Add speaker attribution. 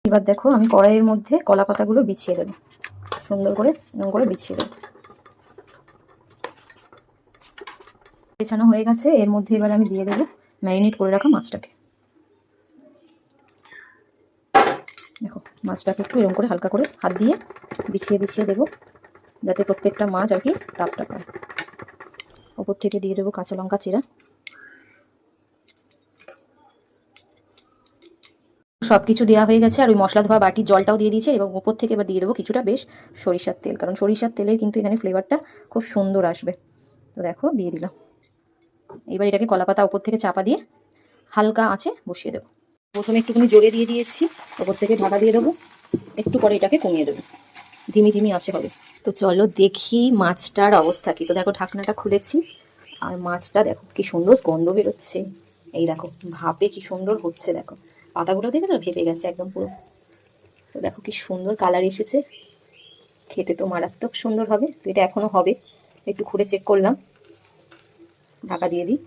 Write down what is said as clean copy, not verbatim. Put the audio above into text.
Speaker 1: এবার দেখো আমি কড়াইয়ের মধ্যে কলা পাতাগুলো বিছিয়ে দেবো, সুন্দর করে এরকম করে বিছিয়ে দেবো। বেছানো হয়ে গেছে, এর মধ্যে এবার আমি দিয়ে দেবো ম্যারিনেট করে রাখা মাছটাকে। দেখো মাছটাকে একটু এরকম করে হালকা করে হাত দিয়ে বিছিয়ে বিছিয়ে দেবো, যাতে প্রত্যেকটা মাছ আর কি তাপটা পায়। ওপর থেকে দিয়ে দেবো কাঁচা লঙ্কা চিরা। সব কিছু দেওয়া হয়ে গেছে, আর ওই মশলা ধোয়া বাটির জলটাও দিয়ে দিয়েছে, এবং ওপর থেকে এবার দিয়ে দেবো কিছুটা বেশ সরিষার তেল, কারণ সরিষার তেলের কিন্তু এখানে ফ্লেভারটা খুব সুন্দর আসবে। তো দেখো দিয়ে দিলাম। এবার এটাকে কলাপাতা ওপর থেকে চাপা দিয়ে হালকা আঁচে বসিয়ে দেবো। প্রথমে একটুখানি জোরে দিয়ে দিয়েছি, ওপর থেকে ঢাকা দিয়ে দেবো, একটু পরে এটাকে কমিয়ে দেবো, ধিমি ধিমি আঁচে হবে। তো চলো দেখি মাছটার অবস্থা কি। তো দেখো ঢাকনাটা খুলেছি, আর মাছটা দেখো কি সুন্দর গন্ধ বেরোচ্ছে। এই দেখো ভাপে কি সুন্দর হচ্ছে, দেখো পাতাগুলো দেখেছো ভেপে গেছে একদম পুরো। তো দেখো কি সুন্দর কালার এসেছে, খেতে তো মারাত্মক সুন্দর হবে। তো এটা এখনো হবে, একটু খুঁড়ে চেক করলাম, ঢাকা দিয়ে দিই।